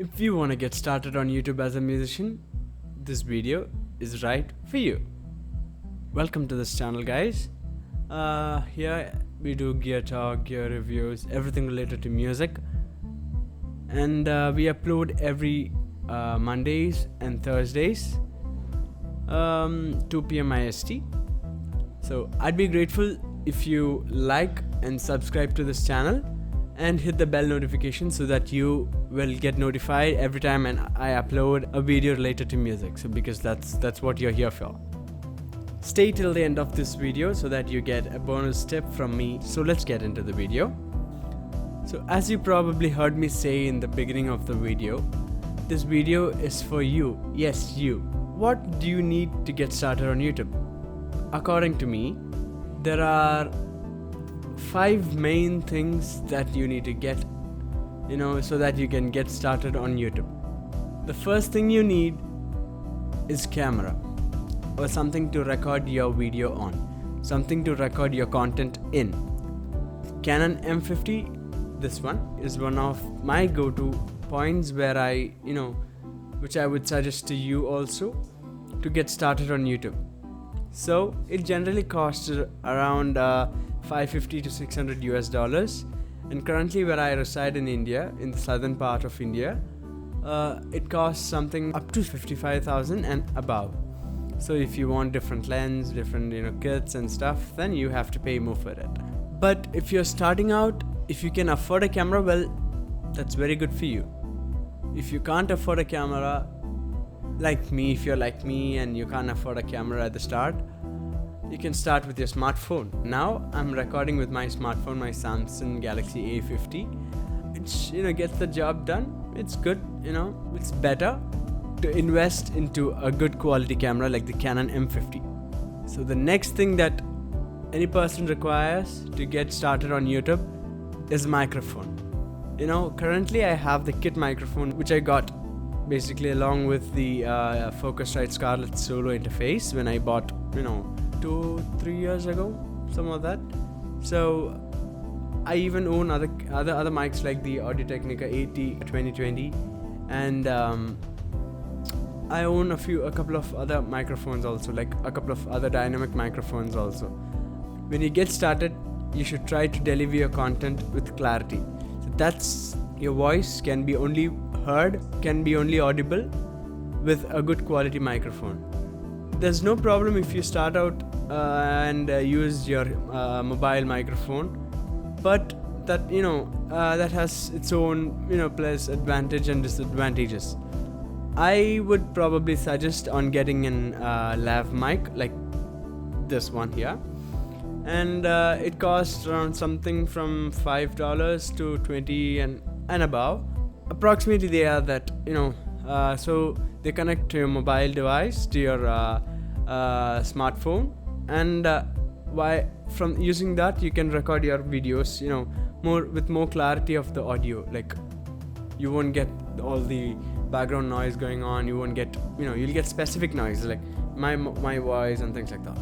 If you want to get started on YouTube as a musician, this video is right for you. Welcome to this channel, guys. Here we do gear talk, gear reviews, everything related to music, and we upload every Mondays and Thursdays, 2 p.m. IST. So I'd be grateful if you like and subscribe to this channel and hit the bell notification so that you will get notified every time I upload a video related to music. So because that's what you're here for. Stay till the end of this video so that you get a bonus tip from me. So let's get into the video. So as you probably heard me say in the beginning of the video, this video is for you. Yes, you. What do you need to get started on YouTube? According to me, there are 5 main things that you need to get, so that you can get started on YouTube. The first thing you need is camera, or something to record your video on, something to record your content in. Canon M50, this one is one of my go-to points where which I would suggest to you also to get started on YouTube. So it generally costs around $550 to $600 and currently where I reside in India, in the southern part of India, it costs something up to 55,000 and above. So if you want different lens, different kits and stuff, then you have to pay more for it. But if you're starting out, if you can afford a camera, well, that's very good for you. If you can't afford a camera, like me, if you're like me and you can't afford a camera at the start, you can start with your smartphone. Now I'm recording with my smartphone, my Samsung Galaxy A50. It gets the job done. It's good, it's better to invest into a good quality camera like the Canon M50. So the next thing that any person requires to get started on YouTube is microphone. Currently I have the kit microphone which I got basically along with the Focusrite Scarlet solo interface when I bought 2-3 years ago, something like that. So I even own other mics like the Technica 2020 and I own a couple of other microphones also, like a couple of other dynamic microphones also. When you get started, you should try to deliver your content with clarity. So that's your voice can be only heard, can be only audible with a good quality microphone. There's no problem if you start out and use your mobile microphone, but that that has its own plus advantage and disadvantages. I would probably suggest on getting an lav mic like this one here, and it costs around something from $5 to $20 and above. Approximately they are that so they connect to your mobile device, to your smartphone, and from using that you can record your videos with more clarity of the audio. Like you won't get all the background noise going on, you won't get you'll get specific noise like my voice and things like that.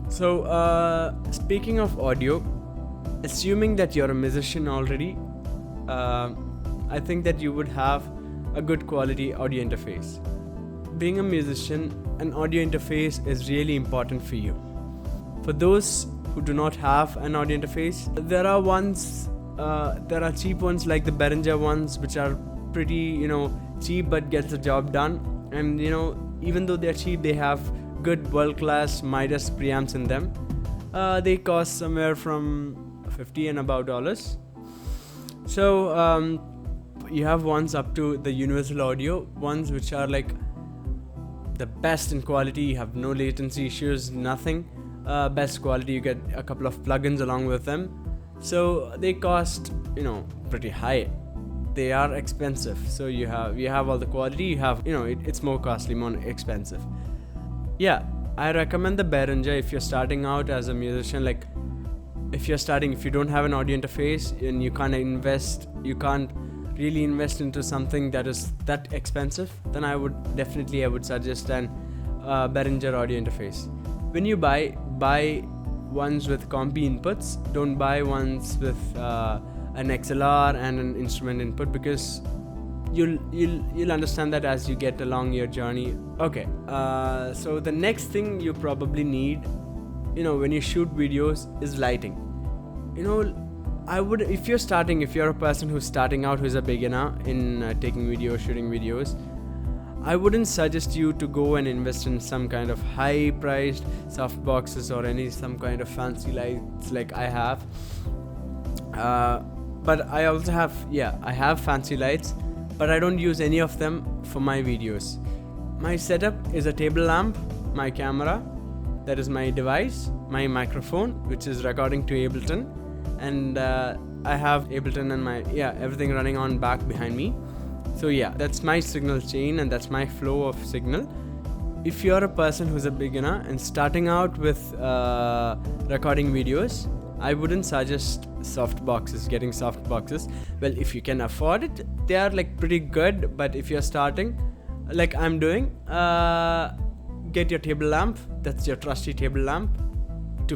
So speaking of audio, assuming that you're a musician already, I think that you would have a good quality audio interface. Being a musician, an audio interface is really important for you. For those who do not have an audio interface, there are cheap ones like the Behringer ones which are pretty cheap but gets the job done, and even though they're cheap, they have good world-class Midas preamps in them. They cost somewhere from $50 and above dollars. So you have ones up to the universal audio ones which are like the best in quality. You have no latency issues, nothing. Best quality. You get a couple of plugins along with them. So they cost pretty high. They are expensive. So you have all the quality. You have it's more costly, more expensive. Yeah, I recommend the Behringer if you're starting out as a musician. Like if you don't have an audio interface and you can't really invest into something that is that expensive, then I would suggest an Behringer audio interface. When you buy ones with compi inputs, don't buy ones with an XLR and an instrument input, because you'll understand that as you get along your journey. Okay, so the next thing you probably need, when you shoot videos, is lighting. If you're a person who's starting out, who's a beginner in taking videos, shooting videos, I wouldn't suggest you to go and invest in some kind of high priced softboxes or some kind of fancy lights like I have. But I also have, I have fancy lights, but I don't use any of them for my videos. My setup is a table lamp, my camera, that is my device, my microphone, which is recording to Ableton, and I have Ableton and everything running on back behind me. So that's my signal chain and that's my flow of signal. If you're a person who's a beginner and starting out with recording videos, I wouldn't suggest getting softboxes. Well, if you can afford it, they are like pretty good, but if you're starting, like I'm doing, get your table lamp, that's your trusty table lamp, to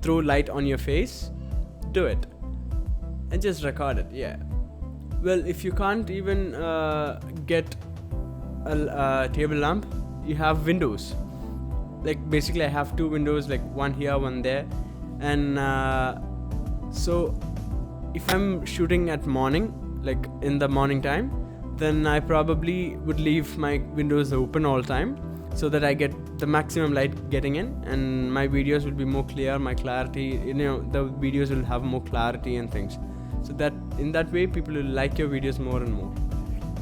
throw light on your face. Do it and just record it. Well, if you can't even get a table lamp, you have windows. Like basically I have two windows, like one here, one there, and so if I'm shooting at morning, like in the morning time, then I probably would leave my windows open all time so that I get the maximum light getting in, and my videos will be more clear, my clarity, the videos will have more clarity and things. So that in that way people will like your videos more and more.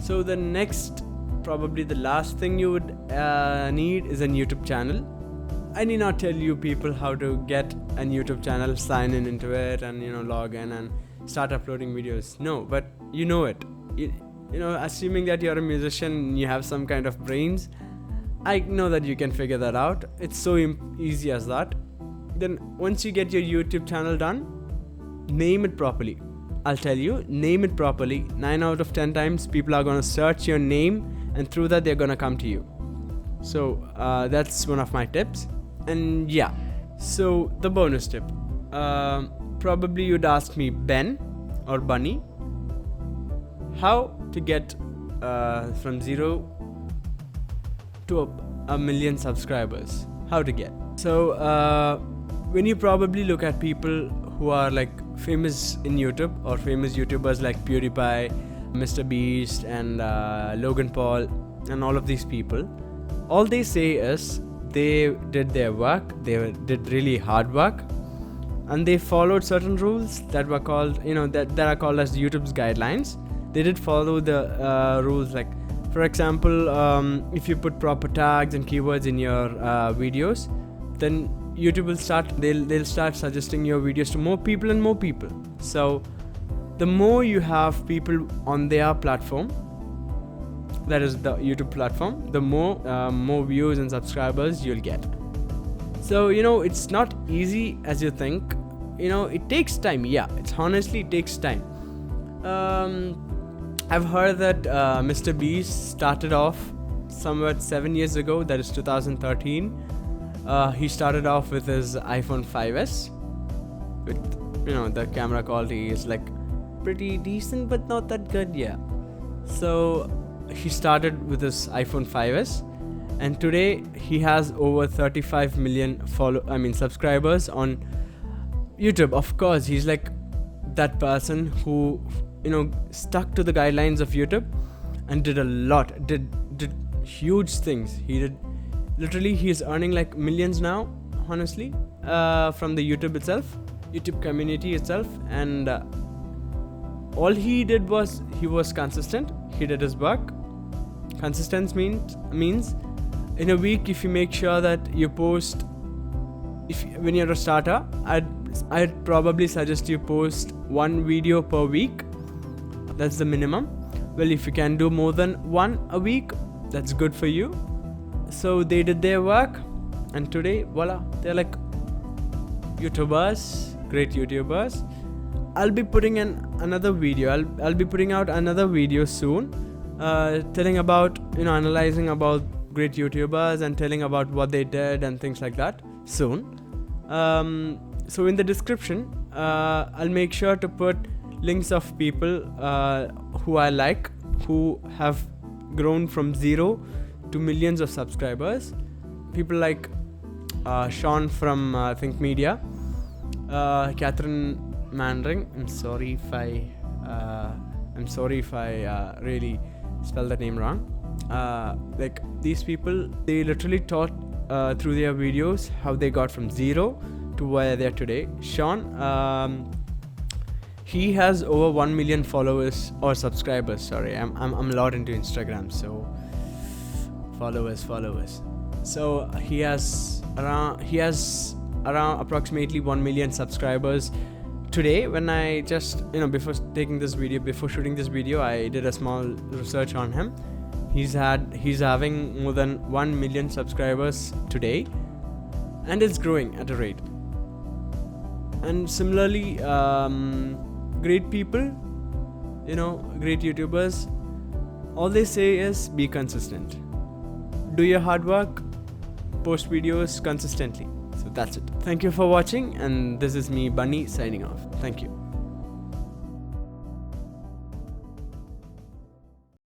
So the next, probably the last thing you would need is a YouTube channel. I need not tell you people how to get a YouTube channel, sign in into it, and log in and start uploading videos. No, but you know it. Assuming that you're a musician, you have some kind of brains, I know that you can figure that out. It's so easy as that. Then once you get your YouTube channel done, name it properly. I'll tell you, name it properly. 9 out of 10 times people are going to search your name, and through that they're going to come to you. So that's one of my tips. And so the bonus tip, probably you'd ask me, Ben or Bunny, how to get from 0 to a million subscribers. How to get. So when you probably look at people who are like famous in YouTube, or famous YouTubers like PewDiePie, Mr. Beast, and Logan Paul, and all of these people, all they say is they did their work, they did really hard work, and they followed certain rules that were called, that are called as YouTube's guidelines. They did follow the rules, like for example, if you put proper tags and keywords in your videos, then YouTube will they'll start suggesting your videos to more people and more people. So the more you have people on their platform, that is the YouTube platform, the more views and subscribers you'll get. So it's not easy as you think. It takes time. It takes time. I've heard that Mr. Beast started off somewhere 7 years ago, that is 2013. He started off with his iPhone 5s, with the camera quality is like pretty decent but not that good. So he started with his iPhone 5s, and today he has over 35 million subscribers on YouTube. Of course, he's like that person who stuck to the guidelines of YouTube and did huge things. He's earning like millions now, honestly, from the YouTube community itself. And all he did was he was consistent. He did his work. Consistency means in a week, if you make sure that you post, when you're a starter, I'd probably suggest you post 1 video per week. That's the minimum. Well, if you can do more than 1 a week, that's good for you. So they did their work, and today, voila, they're like YouTubers, great YouTubers. I'll be putting another video. I'll be putting out another video soon, telling about, analyzing about great YouTubers and telling about what they did and things like that soon. So in the description, I'll make sure to put links of people who I like, who have grown from 0 to millions of subscribers. People like Sean from Think Media, Catherine Manring. I'm sorry if I really spelled that name wrong. Like these people, they literally taught through their videos how they got from 0 to where they are today. Sean, he has over 1 million followers or subscribers. Sorry, I'm a lot into Instagram, so followers. So he has around approximately 1 million subscribers today. When I just before shooting this video, I did a small research on him. He's having more than 1 million subscribers today, and it's growing at a rate. And similarly, great people, great YouTubers, all they say is be consistent. Do your hard work, post videos consistently. So that's it. Thank you for watching, and this is me, Bunny, signing off. Thank you.